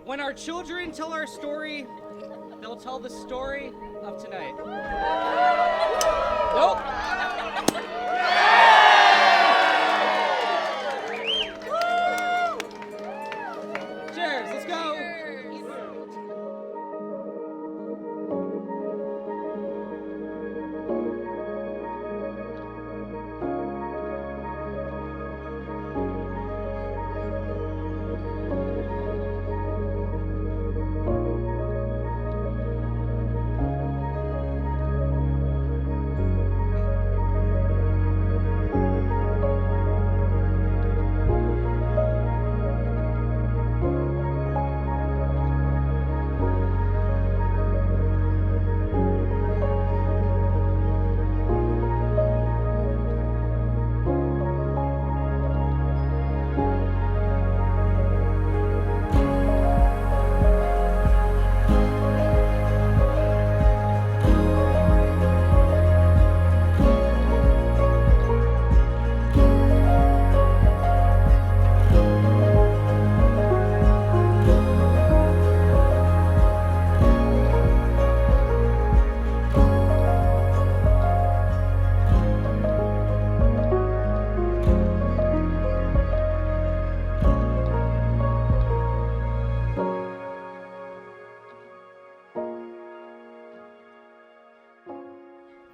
When our children tell our story, they'll tell the story of tonight. Nope. Cheers, let's go.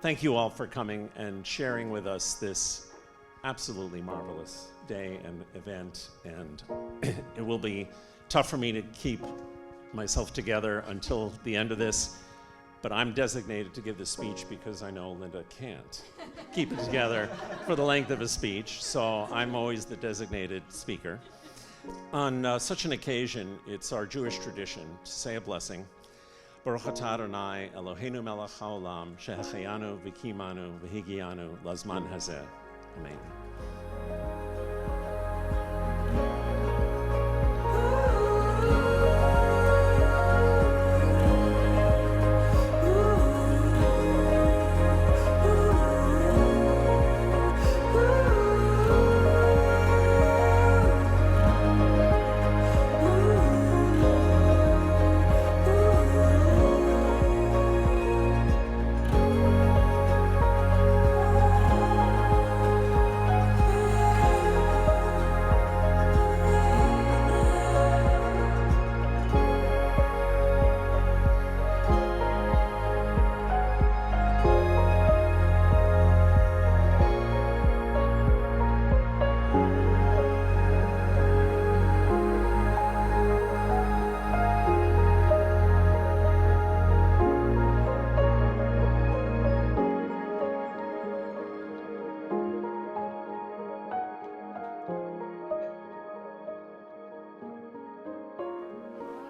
Thank you all for coming and sharing with us this absolutely marvelous day and event. And it will be tough for me to keep myself together until the end of this, but I'm designated to give the speech because I know Linda can't keep it together for the length of a speech, so I'm always the designated speaker. On such an occasion, it's our Jewish tradition to say a blessing. Baruch atah Adonai Eloheinu melech haolam shehecheyanu v'kimanu v'higianu lazman hazeh. Amen.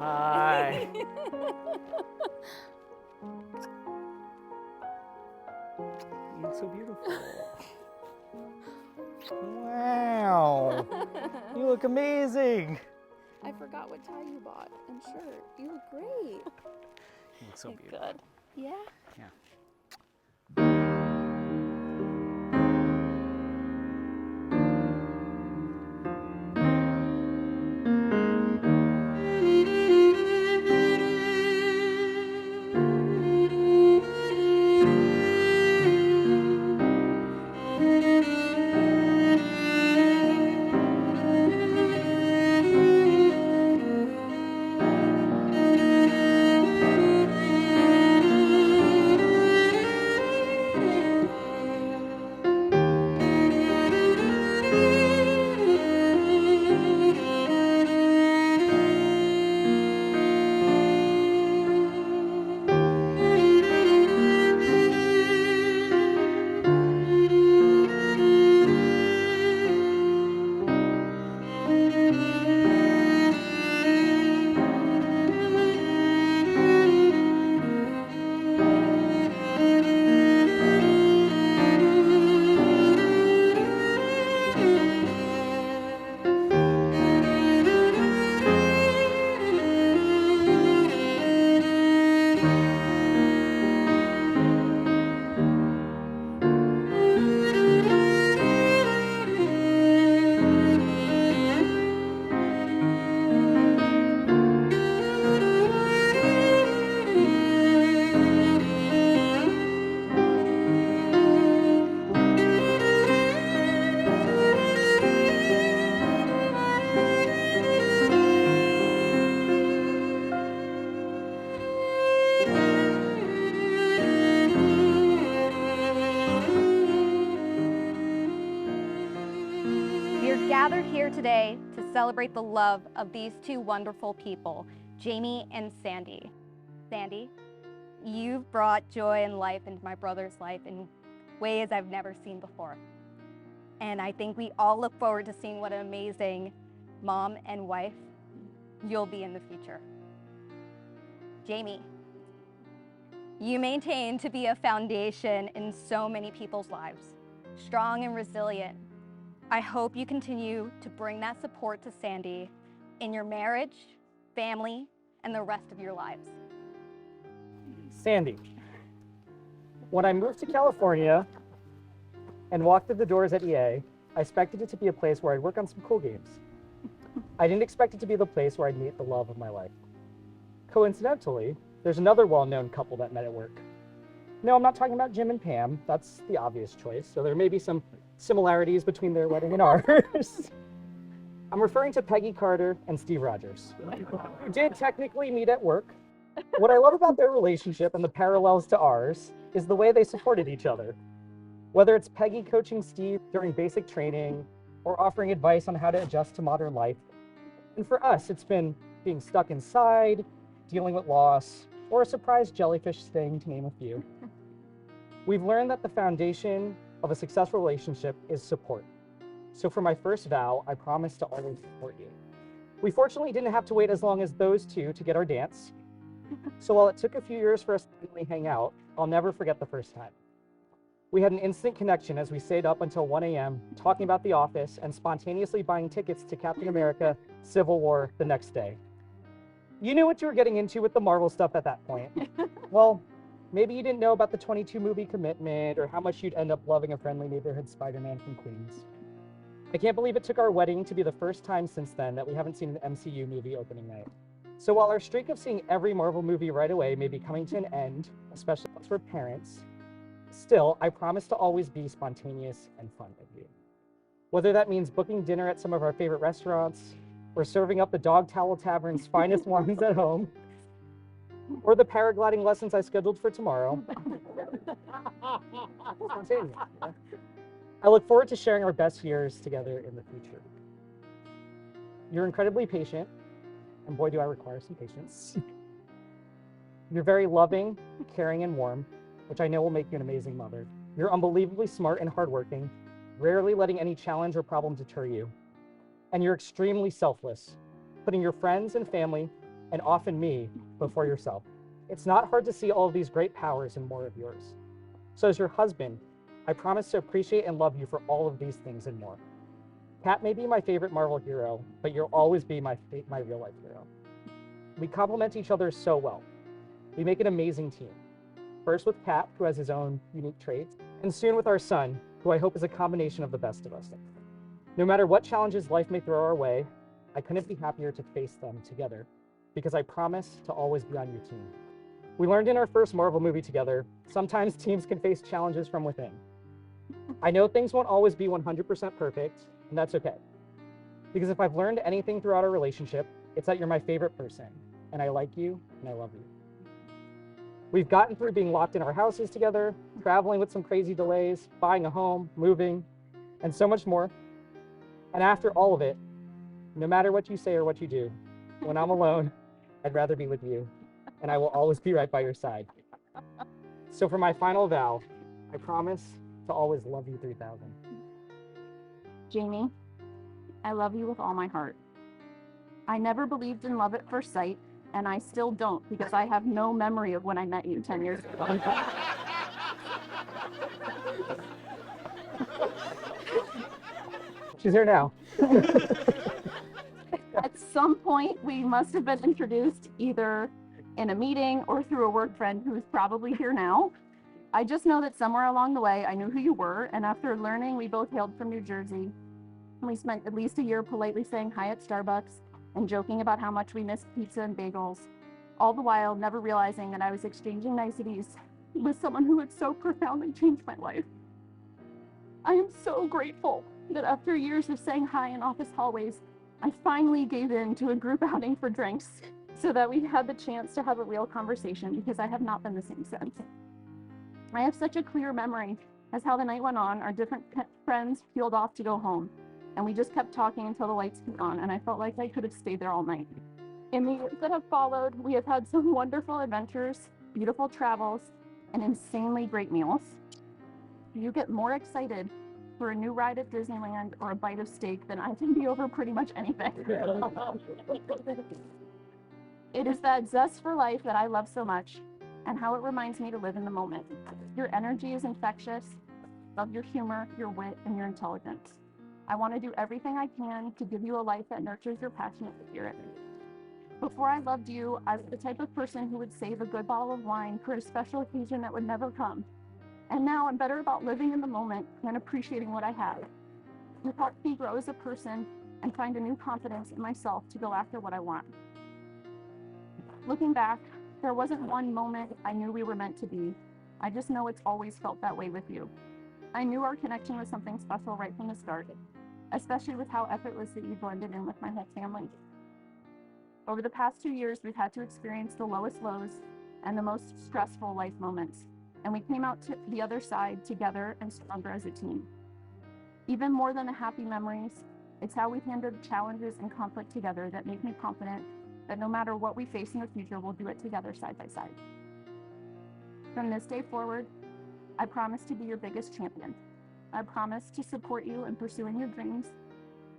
Hi. You look so beautiful. Wow. You look amazing. I forgot what tie you bought and shirt. You look great. You look so Okay, beautiful. good. Yeah? Yeah. We've gathered here today to celebrate the love of these two wonderful people, Jayme and Sandy. Sandy, you've brought joy and life into my brother's life in ways I've never seen before. And I think we all look forward to seeing what an amazing mom and wife you'll be in the future. Jayme, you maintain to be a foundation in so many people's lives, strong and resilient. I hope you continue to bring that support to Sandy in your marriage, family, and the rest of your lives. Sandy, when I moved to California and walked through the doors at EA, I expected it to be a place where I'd work on some cool games. I didn't expect it to be the place where I'd meet the love of my life. Coincidentally, there's another well-known couple that met at work. No, I'm not talking about Jim and Pam. That's the obvious choice. So there may be some similarities between their wedding and ours. I'm referring to Peggy Carter and Steve Rogers, who did technically meet at work. What I love about their relationship and the parallels to ours is the way they supported each other. Whether it's Peggy coaching Steve during basic training or offering advice on how to adjust to modern life. And for us, it's been being stuck inside, dealing with loss, or a surprise jellyfish sting, to name a few. We've learned that the foundation of a successful relationship is support. So for my first vow, I promise to always support you. We fortunately didn't have to wait as long as those two to get our dance. So while it took a few years for us to finally hang out, I'll never forget the first time. We had an instant connection as we stayed up until 1 a.m. talking about The Office and spontaneously buying tickets to Captain America: Civil War the next day. You knew what you were getting into with the Marvel stuff at that point. Well, maybe you didn't know about the 22 movie commitment or how much you'd end up loving a friendly neighborhood Spider-Man from Queens. I can't believe it took our wedding to be the first time since then that we haven't seen an MCU movie opening night. So while our streak of seeing every Marvel movie right away may be coming to an end, especially once we're parents, still, I promise to always be spontaneous and fun with you. Whether that means booking dinner at some of our favorite restaurants, or serving up the Dog Towel Tavern's finest wines at home, or the paragliding lessons I scheduled for tomorrow. Spontaneous, yeah. I look forward to sharing our best years together in the future. You're incredibly patient, and boy, do I require some patience. You're very loving, caring, and warm, which I know will make you an amazing mother. You're unbelievably smart and hardworking, rarely letting any challenge or problem deter you. And you're extremely selfless, putting your friends and family, and often me, before yourself. It's not hard to see all of these great powers and more of yours. So as your husband, I promise to appreciate and love you for all of these things and more. Kat may be my favorite Marvel hero, but you'll always be my real life hero. We complement each other so well. We make an amazing team. First with Kat, who has his own unique traits, and soon with our son, who I hope is a combination of the best of us. No matter what challenges life may throw our way, I couldn't be happier to face them together, because I promise to always be on your team. We learned in our first Marvel movie together, sometimes teams can face challenges from within. I know things won't always be 100% perfect, and that's okay. Because if I've learned anything throughout our relationship, it's that you're my favorite person, and I like you, and I love you. We've gotten through being locked in our houses together, traveling with some crazy delays, buying a home, moving, and so much more. And after all of it, no matter what you say or what you do, when I'm alone, I'd rather be with you, and I will always be right by your side. So for my final vow, I promise to always love you 3000. Jayme, I love you with all my heart. I never believed in love at first sight, and I still don't, because I have no memory of when I met you 10 years ago. She's here now. At some point, we must have been introduced either in a meeting or through a work friend who's probably here now. I just know that somewhere along the way, I knew who you were, and after learning we both hailed from New Jersey, we spent at least a year politely saying hi at Starbucks and joking about how much we missed pizza and bagels, all the while never realizing that I was exchanging niceties with someone who had so profoundly changed my life. I am so grateful that after years of saying hi in office hallways, I finally gave in to a group outing for drinks so that we had the chance to have a real conversation, because I have not been the same since. I have such a clear memory as how the night went on, our different friends peeled off to go home. And we just kept talking until the lights came on, and I felt like I could have stayed there all night. In the years that have followed, we have had some wonderful adventures, beautiful travels, and insanely great meals. You get more excited for a new ride at Disneyland or a bite of steak than I can be over pretty much anything. It is that zest for life that I love so much, and how it reminds me to live in the moment. Your energy is infectious. Love your humor, your wit, and your intelligence. I want to do everything I can to give you a life that nurtures your passionate spirit. Before I loved you, I was the type of person who would save a good bottle of wine for a special occasion that would never come. And now I'm better about living in the moment and appreciating what I have. You've helped me grow as a person and find a new confidence in myself to go after what I want. Looking back, there wasn't one moment I knew we were meant to be. I just know it's always felt that way with you. I knew our connection was something special right from the start, especially with how effortlessly you blended in with my whole family. Over the past 2 years, we've had to experience the lowest lows and the most stressful life moments, and we came out to the other side together and stronger as a team. Even more than the happy memories, it's how we handled challenges and conflict together that make me confident that no matter what we face in the future, we'll do it together side by side. From this day forward, I promise to be your biggest champion. I promise to support you in pursuing your dreams,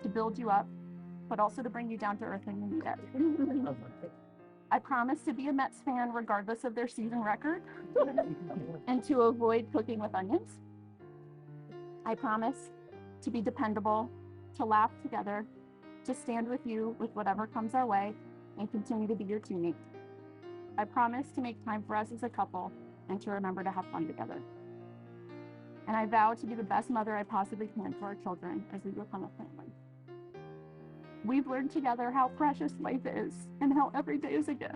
to build you up, but also to bring you down to earth when you need it. I promise to be a Mets fan regardless of their season record and to avoid cooking with onions. I promise to be dependable, to laugh together, to stand with you with whatever comes our way, and continue to be your teammate. I promise to make time for us as a couple and to remember to have fun together. And I vow to be the best mother I possibly can for our children as we become a family. We've learned together how precious life is and how every day is a gift.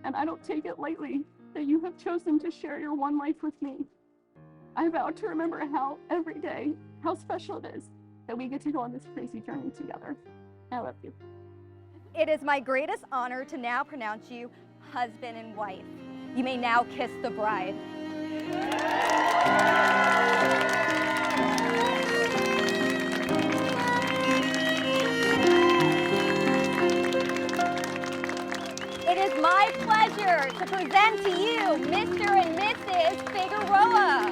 And I don't take it lightly that you have chosen to share your one life with me. I vow to remember how every day, how special it is that we get to go on this crazy journey together. I love you. It is my greatest honor to now pronounce you husband and wife. You may now kiss the bride. It is my pleasure to present to you Mr. and Mrs. Figueroa.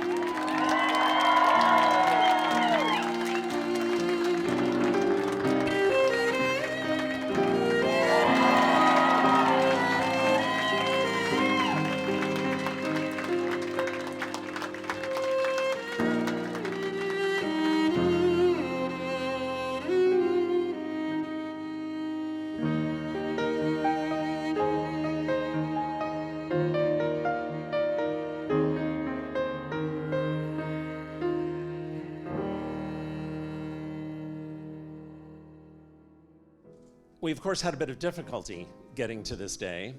We, of course, had a bit of difficulty getting to this day,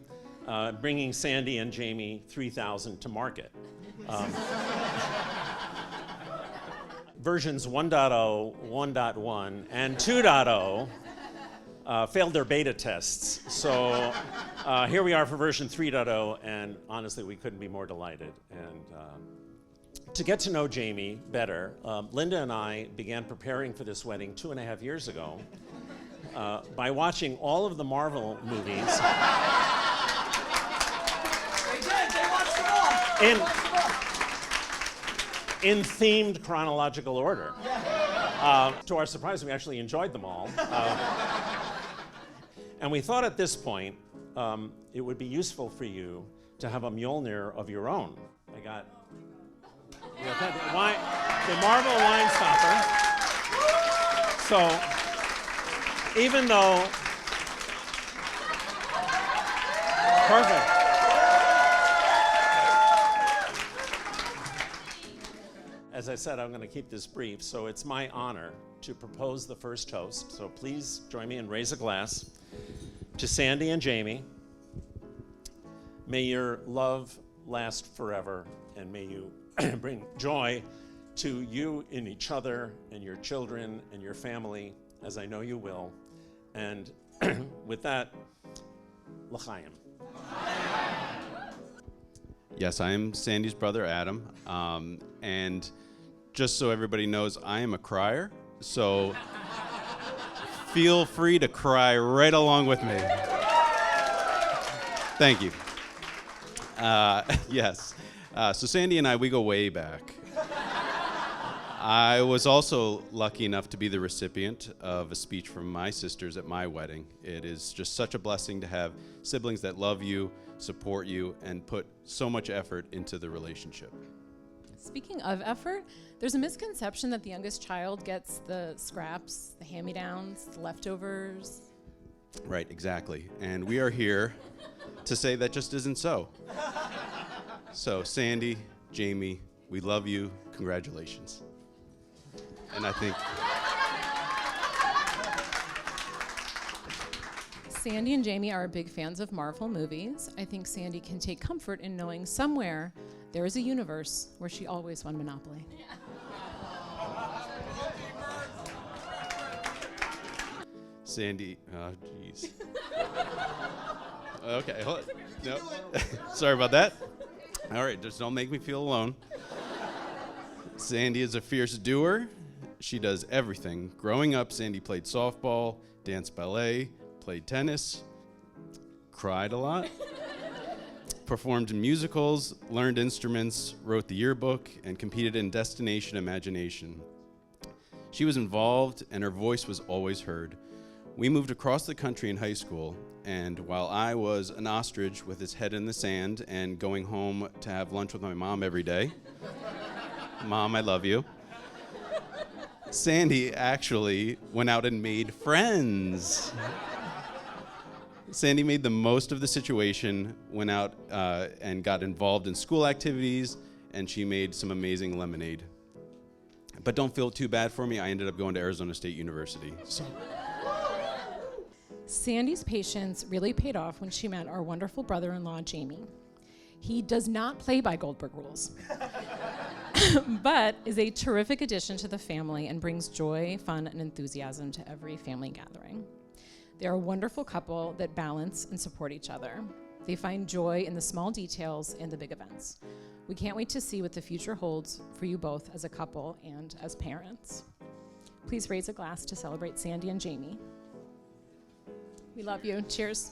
bringing Sandy and Jayme 3000 to market. Versions 1.0, 1.1, and 2.0 failed their beta tests. So here we are for version 3.0, and honestly, we couldn't be more delighted. And to get to know Jayme better, Linda and I began preparing for this wedding 2.5 years ago. By watching all of the Marvel movies in themed chronological order. To our surprise, we actually enjoyed them all. And we thought at this point it would be useful for you to have a Mjolnir of your own. I got the Marvel wine stopper. So, even though, perfect. As I said, I'm going to keep this brief, so it's my honor to propose the first toast. So please join me and raise a glass to Sandy and Jayme. May your love last forever, and may you bring joy to you in each other and your children and your family, as I know you will. And with that, l'chaim. Yes, I am Sandy's brother, Adam. And just so everybody knows, I am a crier. So feel free to cry right along with me. Thank you. Yes. So Sandy and I, we go way back. I was also lucky enough to be the recipient of a speech from my sisters at my wedding. It is just such a blessing to have siblings that love you, support you, and put so much effort into the relationship. Speaking of effort, there's a misconception that the youngest child gets the scraps, the hand-me-downs, the leftovers. Right, exactly. And we are here to say that just isn't so. So, Sandy, Jayme, we love you. Congratulations. And I think Sandy and Jayme are big fans of Marvel movies. I think Sandy can take comfort in knowing somewhere there is a universe where she always won Monopoly. Sandy, oh, jeez. Okay, hold on. No. Sorry about that. All right, just don't make me feel alone. Sandy is a fierce doer. She does everything. Growing up, Sandy played softball, danced ballet, played tennis, cried a lot, performed in musicals, learned instruments, wrote the yearbook, and competed in Destination Imagination. She was involved, and her voice was always heard. We moved across the country in high school, and while I was an ostrich with his head in the sand and going home to have lunch with my mom every day, Mom, I love you, Sandy actually went out and made friends. Sandy made the most of the situation, went out and got involved in school activities, and she made some amazing lemonade. But don't feel too bad for me. I ended up going to Arizona State University. So. Sandy's patience really paid off when she met our wonderful brother-in-law, Jayme. He does not play by Goldberg rules, but is a terrific addition to the family and brings joy, fun, and enthusiasm to every family gathering. They are a wonderful couple that balance and support each other. They find joy in the small details and the big events. We can't wait to see what the future holds for you both as a couple and as parents. Please raise a glass to celebrate Sandy and Jayme. We love you. Cheers.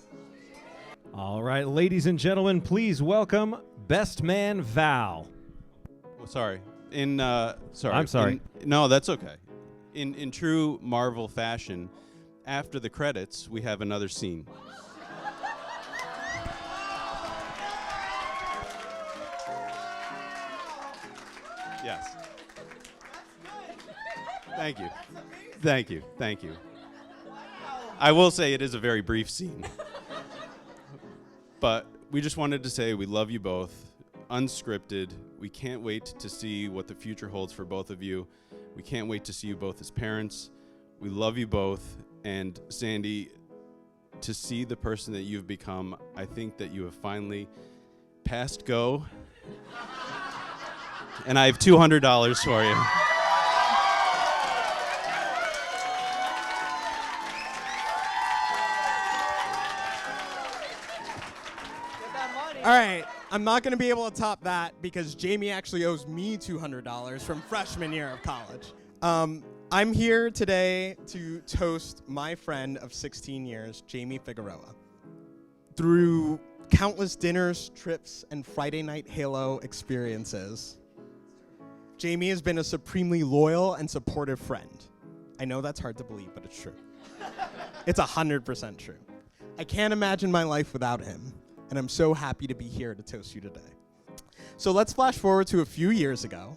All right, ladies and gentlemen, please welcome Best Man Val. Oh, sorry. Sorry. I'm sorry. No, that's okay. In true Marvel fashion, after the credits, we have another scene. Yes. Thank you. Thank you. Thank you. I will say it is a very brief scene. But we just wanted to say we love you both, unscripted. We can't wait to see what the future holds for both of you. We can't wait to see you both as parents. We love you both. And Sandy, to see the person that you've become, I think that you have finally passed go. And I have $200 for you. All right, I'm not going to be able to top that because Jayme actually owes me $200 from freshman year of college. I'm here today to toast my friend of 16 years, Jayme Figueroa. Through countless dinners, trips, and Friday night Halo experiences, Jayme has been a supremely loyal and supportive friend. I know that's hard to believe, but it's true. It's 100% true. I can't imagine my life without him, and I'm so happy to be here to toast you today. So let's flash forward to a few years ago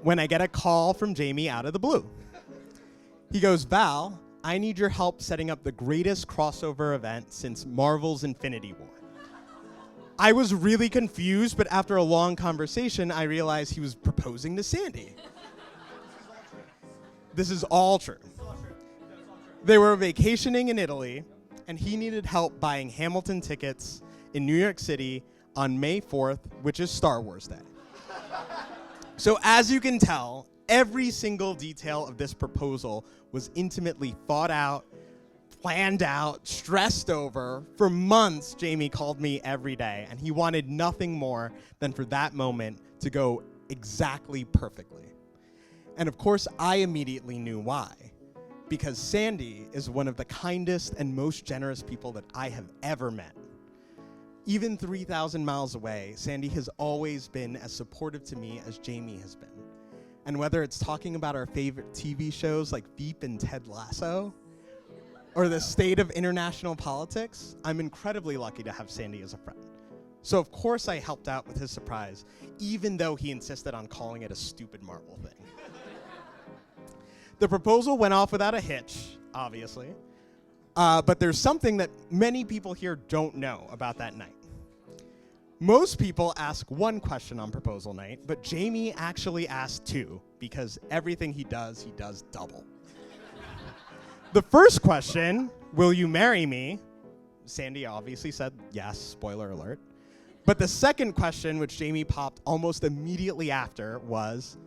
when I get a call from Jayme out of the blue. He goes, Val, I need your help setting up the greatest crossover event since Marvel's Infinity War. I was really confused, but after a long conversation, I realized he was proposing to Sandy. This is all true. They were vacationing in Italy, and he needed help buying Hamilton tickets in New York City on May 4th, which is Star Wars Day. So as you can tell, every single detail of this proposal was intimately thought out, planned out, stressed over. For months, Jayme called me every day, and he wanted nothing more than for that moment to go exactly perfectly. And of course, I immediately knew why. Because Sandy is one of the kindest and most generous people that I have ever met. Even 3,000 miles away, Sandy has always been as supportive to me as Jayme has been. And whether it's talking about our favorite TV shows like Veep and Ted Lasso, or the state of international politics, I'm incredibly lucky to have Sandy as a friend. So of course I helped out with his surprise, even though he insisted on calling it a stupid marble thing. The proposal went off without a hitch, obviously. But there's something that many people here don't know about that night. Most people ask one question on proposal night, but Jayme actually asked two, because everything he does double. The first question, will you marry me? Sandy obviously said yes, spoiler alert. But the second question, which Jayme popped almost immediately after, was,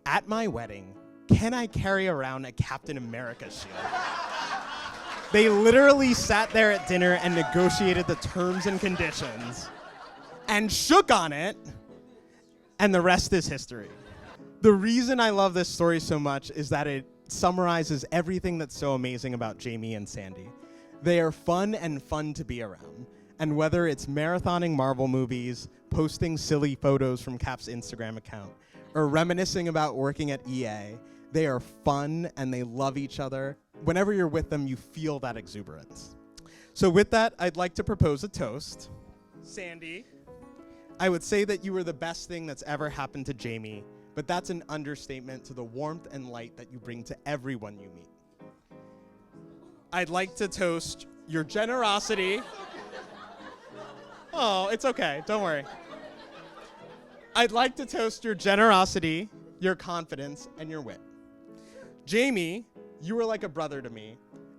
at my wedding, can I carry around a Captain America shield? They literally sat there at dinner and negotiated the terms and conditions and shook on it, and the rest is history. The reason I love this story so much is that it summarizes everything that's so amazing about Jayme and Sandy. They are fun to be around. And whether it's marathoning Marvel movies, posting silly photos from Cap's Instagram account, or reminiscing about working at EA, they are fun and they love each other. Whenever you're with them, you feel that exuberance. So with that, I'd like to propose a toast. Sandy, I would say that you were the best thing that's ever happened to Jayme, but that's an understatement to the warmth and light that you bring to everyone you meet. I'd like to toast your generosity. Oh, it's okay, don't worry. I'd like to toast your generosity, your confidence, and your wit. Jayme, you were like a brother to me,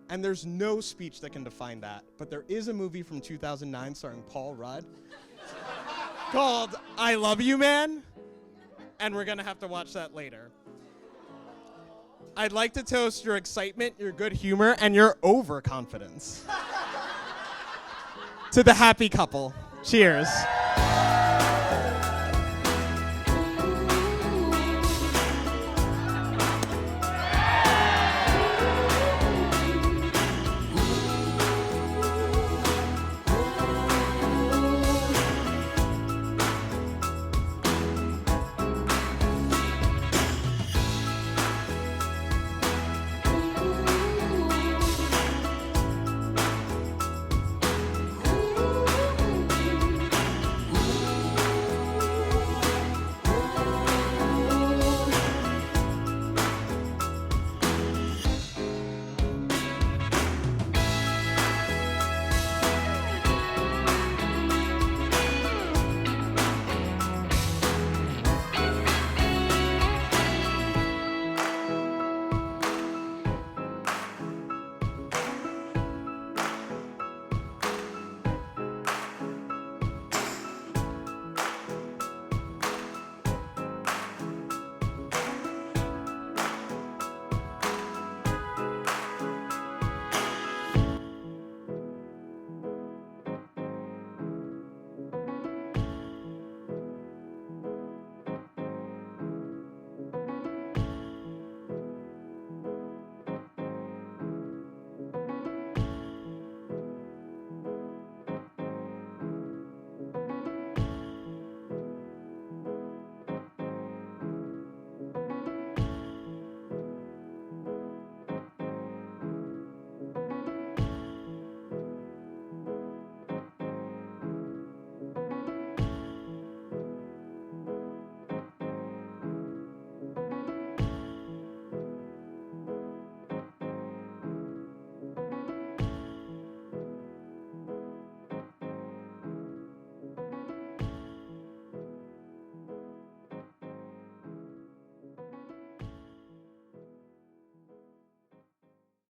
and there's no speech that can define that, but there is a movie from 2009 starring Paul Rudd called I Love You, Man, and we're gonna have to watch that later. I'd like to toast your excitement, your good humor, and your overconfidence. To the happy couple. Cheers.